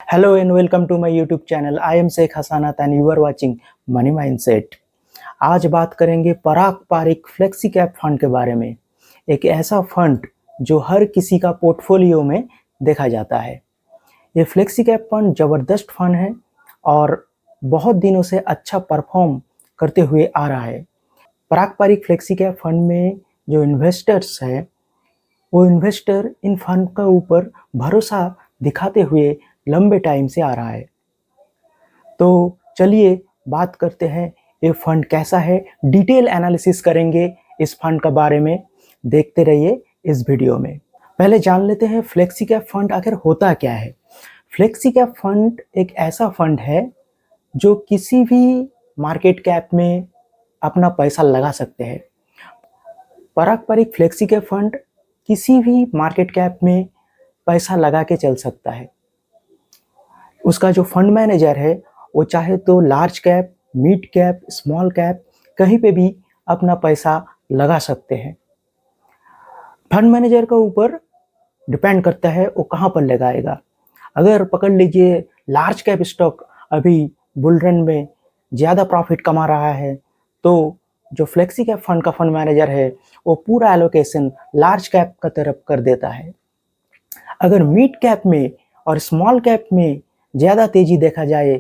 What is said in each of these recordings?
Hello and welcome to my YouTube channel. I am Sheikh Hasanat and you are watching Money Mindset. आज बात करेंगे पराग Pareek flexi cap fund के बारे में। एक ऐसा फंड जो हर किसी का पोर्टफोलियो में देखा जाता है। ये फ्लेक्सी कैप फंड ज़बरदस्त फंड है और बहुत दिनों से अच्छा परफॉर्म करते हुए आ रहा है। पराग पारिक फ्लेक्सी कैप फंड में जो इन्वेस्टर्स हैं वो इन्वेस्टर इन फंड के ऊपर भरोसा दिखाते हुए लंबे टाइम से आ रहा है। तो चलिए बात करते हैं ये फंड कैसा है, डिटेल एनालिसिस करेंगे इस फंड के बारे में। देखते रहिए इस वीडियो में। पहले जान लेते हैं फ्लेक्सी कैप फंड आखिर होता क्या है। फ्लेक्सी कैप फंड एक ऐसा फंड है जो किसी भी मार्केट कैप में अपना पैसा लगा सकते हैं। पारंपरिक फ्लेक्सी कैप फंड किसी भी मार्केट कैप में पैसा लगा के चल सकता है। उसका जो फंड मैनेजर है वो चाहे तो large cap, mid cap, small cap कहीं पे भी अपना पैसा लगा सकते हैं। फंड मैनेजर के ऊपर डिपेंड करता है वो कहाँ पर लगाएगा। अगर पकड़ लीजिए लार्ज कैप स्टॉक अभी बुल रन में ज़्यादा प्रॉफिट कमा रहा है तो जो फ्लेक्सी कैप फंड का फंड मैनेजर है वो पूरा एलोकेशन लार्ज कैप का तरफ कर देता है। अगर मिड कैप में और स्मॉल कैप में ज़्यादा तेज़ी देखा जाए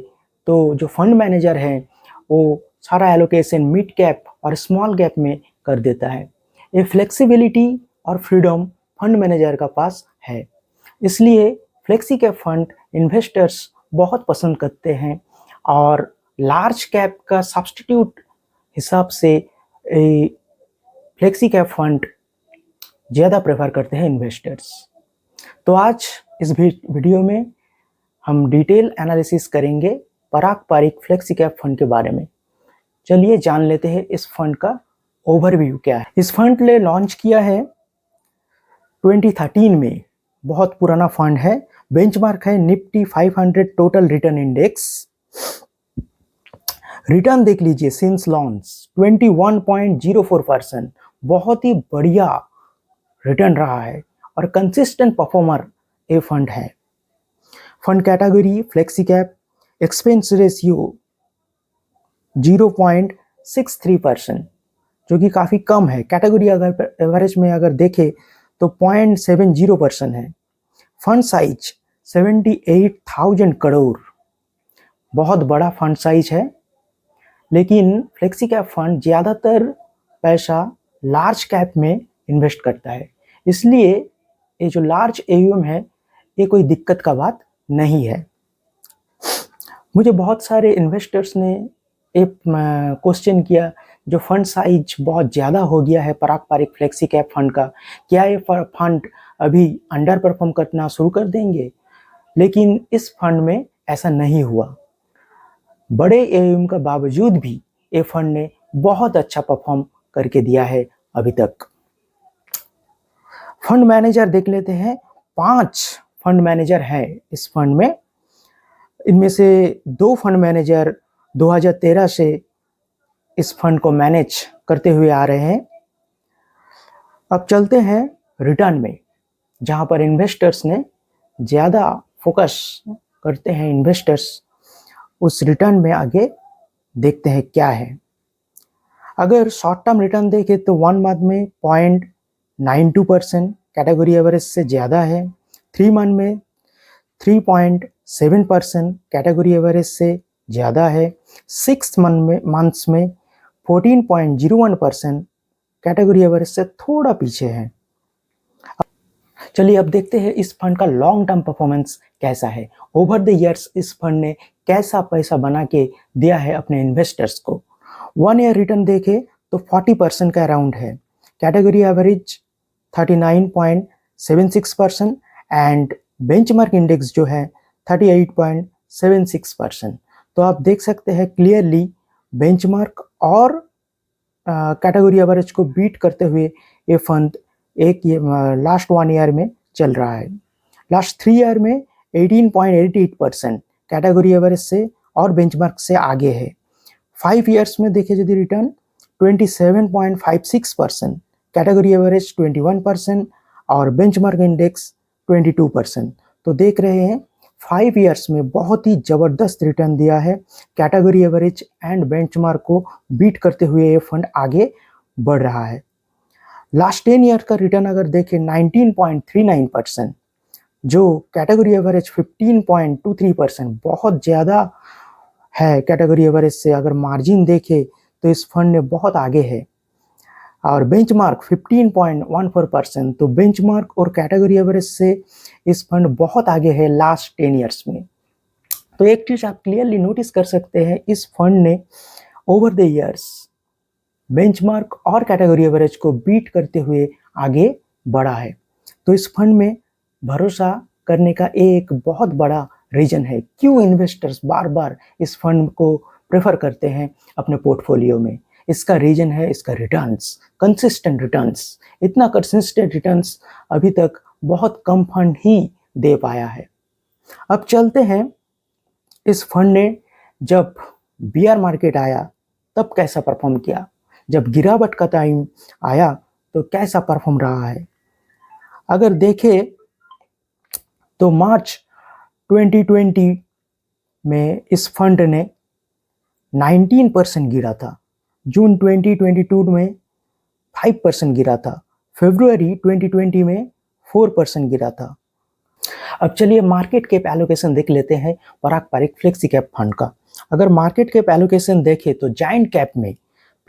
तो जो फंड मैनेजर है वो सारा एलोकेशन मिड कैप और स्मॉल कैप में कर देता है। ये फ्लेक्सिबिलिटी और फ्रीडम फंड मैनेजर का पास है, इसलिए फ्लेक्सी कैप फंड इन्वेस्टर्स बहुत पसंद करते हैं और लार्ज कैप का सब्स्टिट्यूट हिसाब से फ्लेक्सी कैप फंड ज़्यादा प्रेफर करते हैं इन्वेस्टर्स। तो आज इस वीडियो में हम डिटेल एनालिसिस करेंगे पराग पारिक फ्लेक्सी कैप फंड के बारे में। चलिए जान लेते हैं इस फंड का ओवरव्यू क्या है। इस फंड ने लॉन्च किया है 2013 में, बहुत पुराना फंड है। बेंचमार्क है Nifty 500 total return index. Return देख लीजिए सिंस लॉन्च 21.04%, बहुत ही बढ़िया रिटर्न रहा है और कंसिस्टेंट परफॉर्मर ये फंड है। Fund category flexi cap, expense ratio 0.63%, जो कि काफ़ी कम है। कैटेगरी अगर एवरेज में अगर देखें तो 0.70% है। फंड साइज 78,000 करोड़, बहुत बड़ा फंड साइज है। लेकिन फ्लेक्सी कैप फंड ज़्यादातर पैसा लार्ज कैप में इन्वेस्ट करता है, इसलिए ये जो लार्ज एयूएम है ये कोई दिक्कत का बात नहीं है। मुझे बहुत सारे इन्वेस्टर्स ने एक क्वेश्चन किया, जो फंड साइज बहुत ज़्यादा हो गया है पराग पारिक फ्लेक्सी कैप फंड का, क्या ये फंड अभी अंडर परफॉर्म करना शुरू कर देंगे? लेकिन इस फंड में ऐसा नहीं हुआ। बड़े एयूएम के बावजूद भी ये फंड ने बहुत अच्छा परफॉर्म करके दिया है अभी तक। फंड मैनेजर देख लेते हैं। 5 फंड मैनेजर हैं इस फंड में। इनमें से 2 फंड मैनेजर 2013 से इस फंड को मैनेज करते हुए आ रहे हैं। अब चलते हैं रिटर्न में, जहां पर इन्वेस्टर्स ने ज़्यादा फोकस करते हैं। इन्वेस्टर्स उस रिटर्न में आगे देखते हैं क्या है। अगर शॉर्ट टर्म रिटर्न देखें तो 1 मंथ में 0.92%, कैटेगरी एवरेज से ज़्यादा है। 3 मंथ में 3.7%, कैटेगरी एवरेज से ज़्यादा है। 6 मंथ्स में 14.01%, कैटेगरी एवरेज से थोड़ा पीछे है। चलिए अब देखते हैं इस फंड का लॉन्ग टर्म परफॉर्मेंस कैसा है। ओवर द ईयर्स इस फंड ने कैसा पैसा बना के दिया है अपने इन्वेस्टर्स को। 1 ईयर रिटर्न देखें तो 40% का अराउंड है। Category average 39.76% and benchmark index जो है 38.76%। तो आप देख सकते हैं क्लियरली बेंचमार्क और कैटेगरी एवरेज को बीट करते हुए ये फंड लास्ट 1 ईयर में चल रहा है। लास्ट 3 ईयर में 18.88%, कैटेगरी एवरेज से और बेंचमार्क से आगे है। 5 ईयर्स में देखे यदि रिटर्न 27.56%, कैटेगरी एवरेज 21% और बेंचमार्क इंडेक्स 22%। तो देख रहे हैं 5 ईयर्स में बहुत ही ज़बरदस्त रिटर्न दिया है। कैटेगरी एवरेज एंड बेंचमार्क को बीट करते हुए ये फंड आगे बढ़ रहा है। लास्ट 10 ईयर का रिटर्न अगर देखें 19.39%, जो कैटेगरी एवरेज 15.23%, बहुत ज़्यादा है कैटेगरी एवरेज से। अगर मार्जिन देखें तो इस फंड ने बहुत आगे है। और बेंचमार्क 15.14%, तो बेंचमार्क और कैटेगरी एवरेज से इस फंड बहुत आगे है लास्ट 10 ईयर्स में। तो एक चीज़ आप क्लियरली नोटिस कर सकते हैं, इस फंड ने ओवर द ईयर्स बेंचमार्क और कैटेगरी एवरेज को बीट करते हुए आगे बढ़ा है। तो इस फंड में भरोसा करने का एक बहुत बड़ा रीजन है क्यों इन्वेस्टर्स बार बार इस फंड को प्रेफर करते हैं अपने पोर्टफोलियो में। इसका रीजन है इसका रिटर्न्स, कंसिस्टेंट रिटर्न्स। इतना कंसिस्टेंट रिटर्न्स अभी तक बहुत कम फंड ही दे पाया है। अब चलते हैं, इस फंड ने जब बीआर मार्केट आया तब कैसा परफॉर्म किया, जब गिरावट का टाइम आया तो कैसा परफॉर्म रहा है। अगर देखें तो मार्च 2020 में इस फंड ने 19% गिरा था, जून 2022 में 5% गिरा था, फरवरी 2020 में 4% गिरा था। अब चलिए मार्केट कैप एलोकेशन देख लेते हैं पारंपरिक फ्लेक्सी कैप फंड का। अगर मार्केट कैप एलोकेशन देखें तो जायंट कैप में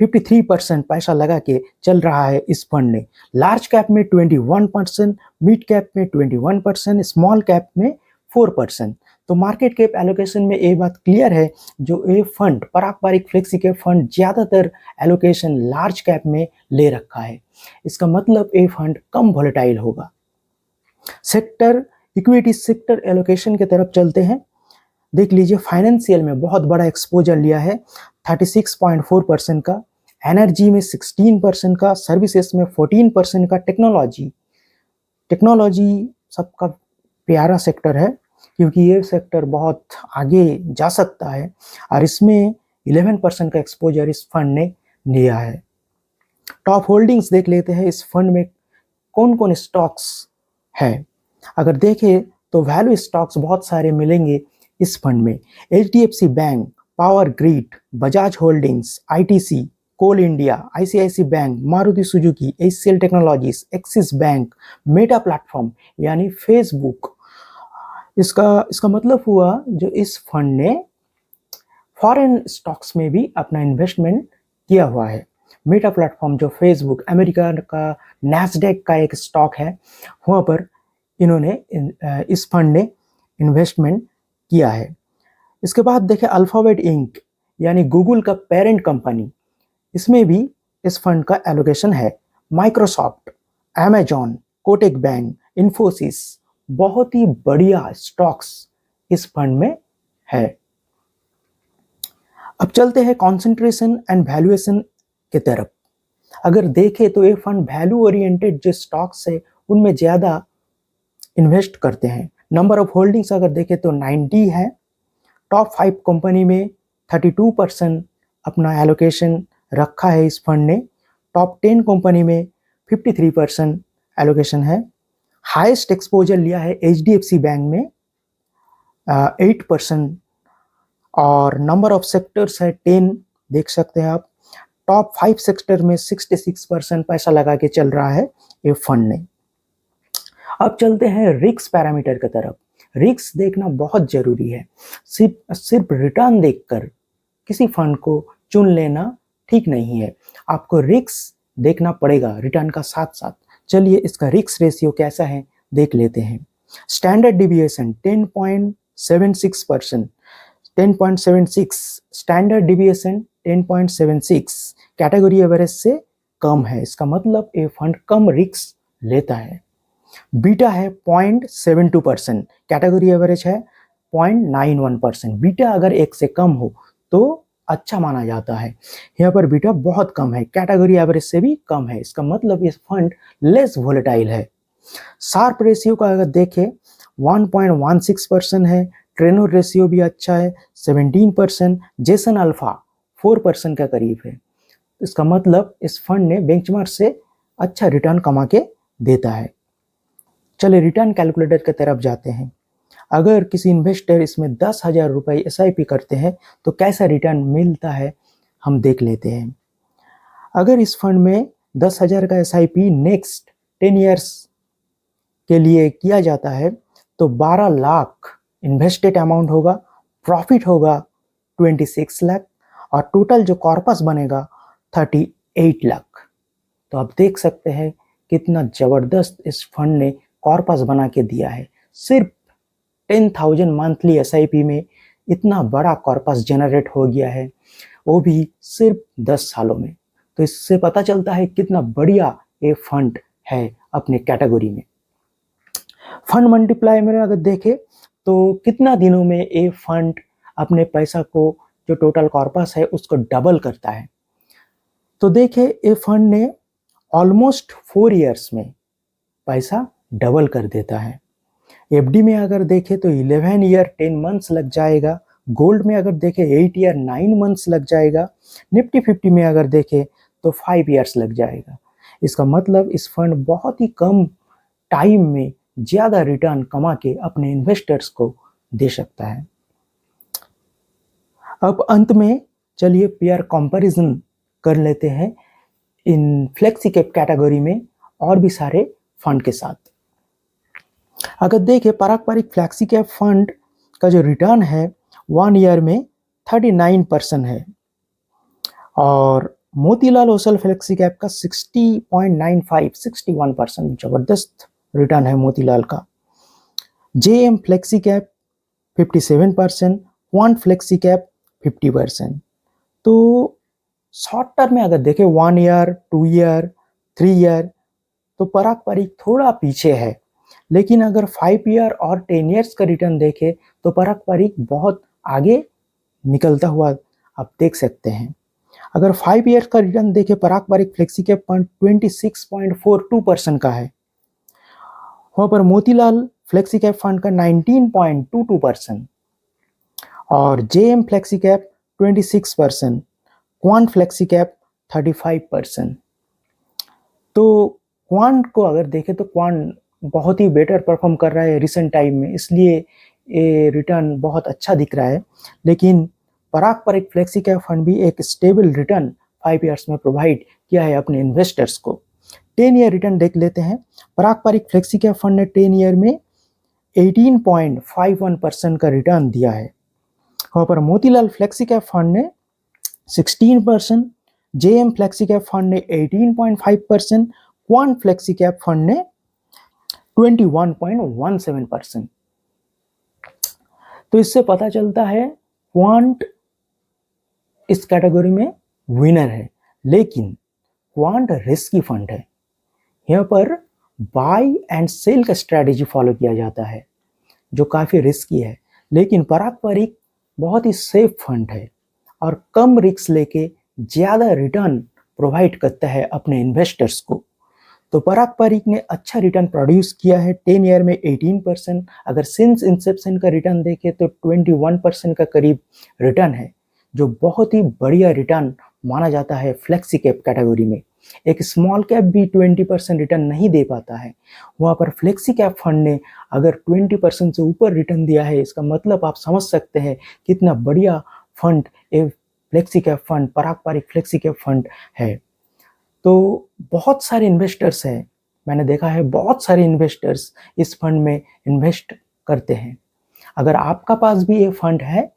53% पैसा लगा के चल रहा है इस फंड ने, लार्ज कैप में 21%, मिड कैप में 21%, स्मॉल कैप में 4%। तो मार्केट कैप एलोकेशन में ये बात क्लियर है, जो ये फंड पारंपरिक फ्लेक्सी कैप फंड ज़्यादातर एलोकेशन लार्ज कैप में ले रखा है। इसका मतलब ये फंड कम वोलेटाइल होगा। सेक्टर इक्विटी सेक्टर एलोकेशन की तरफ चलते हैं। देख लीजिए फाइनेंशियल में बहुत बड़ा एक्सपोजर लिया है 36.4% का, एनर्जी में 16% का, सर्विसेज में 14% का, टेक्नोलॉजी सबका प्यारा सेक्टर है क्योंकि ये सेक्टर बहुत आगे जा सकता है और इसमें 11% का एक्सपोजर इस फंड ने लिया है। टॉप होल्डिंग्स देख लेते हैं, इस फंड में कौन कौन स्टॉक्स है। अगर देखें तो वैल्यू स्टॉक्स बहुत सारे मिलेंगे इस फंड में। HDFC bank, Power Grid, Bajaj Holdings, ITC, Coal India, ICICI bank, Maruti Suzuki, HCL Technologies, Axis Bank, Meta Platform यानी फेसबुक। इसका मतलब हुआ जो इस फंड ने फॉरेन स्टॉक्स में भी अपना इन्वेस्टमेंट किया हुआ है। मेटा प्लेटफॉर्म जो फेसबुक अमेरिका का नैस्डैक का एक स्टॉक है, वहाँ पर इन्होंने इस फंड ने इन्वेस्टमेंट किया है। इसके बाद देखें अल्फाबेट इंक यानी गूगल का पेरेंट कंपनी, इसमें भी इस फंड का एलोकेशन है। Microsoft, Amazon, Kotak bank, Infosys, बहुत ही बढ़िया स्टॉक्स इस फंड में है। अब चलते हैं कॉन्सेंट्रेशन एंड वैल्यूएशन की तरफ। अगर देखें तो ये फंड वैल्यू ओरिएंटेड जो स्टॉक्स है उनमें ज़्यादा इन्वेस्ट करते हैं। नंबर ऑफ होल्डिंग्स अगर देखें तो 90 है। टॉप 5 कंपनी में 32% अपना एलोकेशन रखा है इस फंड ने। टॉप 10 कंपनी में 53% एलोकेशन है। हाईएस्ट एक्सपोजर लिया है HDFC बैंक में 8% और नंबर ऑफ सेक्टर्स है 10, देख सकते हैं आप। टॉप 5 सेक्टर में 66% पैसा लगा के चल रहा है ये फंड ने। अब चलते हैं रिस्क पैरामीटर की तरफ। रिस्क देखना बहुत जरूरी है। सिर्फ रिटर्न देखकर किसी फंड को चुन लेना ठीक नहीं है, आपको रिस्क देखना पड़ेगा रिटर्न का साथ साथ। चलिए इसका रिस्क रेशियो कैसा है देख लेते हैं। Standard deviation 10.76%, 10.76, standard deviation 10.76 category average से कम है। इसका मतलब ये फंड कम रिस्क लेता है। बीटा है 0.72%, कैटेगरी एवरेज है 0.91%। बीटा अगर 1 से कम हो तो अच्छा माना जाता है, यहाँ पर बीटा बहुत कम है, कैटेगरी एवरेज से भी कम है। इसका मतलब ये फंड लेस वोलेटाइल है। शार्प रेशियो का अगर देखें 1.16% है। ट्रेनर रेशियो भी अच्छा है 17%। जेसन अल्फा 4% का करीब है। इसका मतलब इस फंड ने बेंचमार्क से अच्छा रिटर्न कमा के देता है। चलिए रिटर्न कैलकुलेटर की तरफ जाते हैं। अगर किसी इन्वेस्टर इसमें 10,000 रुपये SIP करते हैं तो कैसा रिटर्न मिलता है हम देख लेते हैं। अगर इस फंड में 10,000 का SIP नेक्स्ट 10 ईयर्स के लिए किया जाता है तो 12 लाख इन्वेस्टेड अमाउंट होगा, प्रॉफिट होगा 26 लाख और टोटल जो कॉर्पस बनेगा 38 लाख। तो आप देख सकते हैं कितना ज़बरदस्त इस फंड ने कॉर्पस बना के दिया है। सिर्फ 10,000 मंथली SIP में इतना बड़ा कॉर्पस जनरेट हो गया है, वो भी सिर्फ 10 सालों में। तो इससे पता चलता है कितना बढ़िया ये फंड है अपने कैटेगरी में। फंड मल्टीप्लाई में अगर देखें तो कितना दिनों में ये फंड अपने पैसा को जो टोटल कॉर्पस है उसको डबल करता है। तो देखिए ये फंड ने ऑलमोस्ट 4 ईयर्स में पैसा डबल कर देता है। FD में अगर देखें तो 11 ईयर 10 मंथ्स लग जाएगा। गोल्ड में अगर देखें 8 ईयर 9 मंथ्स लग जाएगा। निफ्टी 50 में अगर देखें तो 5 ईयर्स लग जाएगा। इसका मतलब इस फंड बहुत ही कम टाइम में ज़्यादा रिटर्न कमा के अपने इन्वेस्टर्स को दे सकता है। अब अंत में चलिए पेयर कंपैरिजन कर लेते हैं इन फ्लेक्सी कैप कैटेगरी में और भी सारे फंड के साथ। अगर देखें पारंपरिक फ्लेक्सी कैप फंड का जो रिटर्न है 1 ईयर में 39% है और मोतीलाल ओसल फ्लेक्सी कैप का 60.95 61% ज़बरदस्त रिटर्न है मोतीलाल का। JM flexi cap 57%, quant flexi cap 50%। तो शॉर्ट टर्म में अगर देखें 1 ईयर 2 ईयर 3 ईयर तो पारंपरिक थोड़ा पीछे है, लेकिन अगर 5 ईयर और 10 ईयर्स का रिटर्न देखें तो पारंपरिक बहुत आगे निकलता हुआ आप देख सकते हैं। अगर 5 ईयर का रिटर्न देखें पारंपरिक फ्लेक्सी कैप फंड 26.42% का है, वहाँ पर मोतीलाल फ्लेक्सी कैप फंड का 19.22% और JM flexi cap 26%, quant flexi cap 35%। तो क्वांट को अगर देखें तो क्वांट बहुत ही बेटर परफॉर्म कर रहा है रिसेंट टाइम में, इसलिए ये रिटर्न बहुत अच्छा दिख रहा है। लेकिन पारंपरिक फ्लेक्सी कैप फंड भी एक स्टेबल रिटर्न 5 ईयर्स में प्रोवाइड किया है अपने इन्वेस्टर्स को। 10 ईयर रिटर्न देख लेते हैं। पारंपरिक फ्लेक्सी कैप फंड ने 10 ईयर में 18.51% का रिटर्न दिया है। वहाँ पर मोतीलाल फ्लेक्सी कैप फंड ने 16%, JM फ्लेक्सी कैप फंड ने 18.5%, क्वांट फ्लेक्सी कैप फंड ने 21.17%। तो इससे पता चलता है क्वांट इस कैटेगरी में विनर है, लेकिन क्वांट रिस्की फंड है। यहाँ पर बाय एंड सेल का स्ट्रैटेजी फॉलो किया जाता है जो काफ़ी रिस्की है, लेकिन पारंपरिक बहुत ही सेफ फंड है और कम रिस्क लेके ज़्यादा रिटर्न प्रोवाइड करता है अपने इन्वेस्टर्स को। तो पारंपरिक ने अच्छा रिटर्न प्रोड्यूस किया है 10 ईयर में 18%। अगर सिंस इंसेप्शन का रिटर्न देखें तो 21% का करीब रिटर्न है, जो बहुत ही बढ़िया रिटर्न माना जाता है फ्लेक्सी कैप कैटेगरी में। एक स्मॉल कैप भी 20% रिटर्न नहीं दे पाता है, वहाँ पर फ्लेक्सी कैप फंड ने अगर 20% से ऊपर रिटर्न दिया है, इसका मतलब आप समझ सकते हैं कितना बढ़िया फंड ये फ्लेक्सी कैप फंड पारंपरिक फ्लेक्सी कैप फंड है। तो बहुत सारे इन्वेस्टर्स हैं, मैंने देखा है बहुत सारे इन्वेस्टर्स इस फंड में इन्वेस्ट करते हैं। अगर आपका पास भी ये फंड है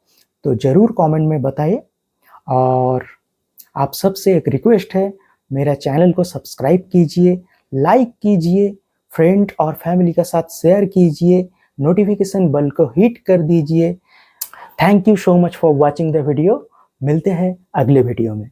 तो ज़रूर कमेंट में बताइए। और आप सबसे एक रिक्वेस्ट है, मेरा चैनल को सब्सक्राइब कीजिए, लाइक कीजिए, फ्रेंड और फैमिली के साथ शेयर कीजिए, नोटिफिकेशन बेल को हिट कर दीजिए। Thank you so much for watching the video. मिलते हैं अगले वीडियो में।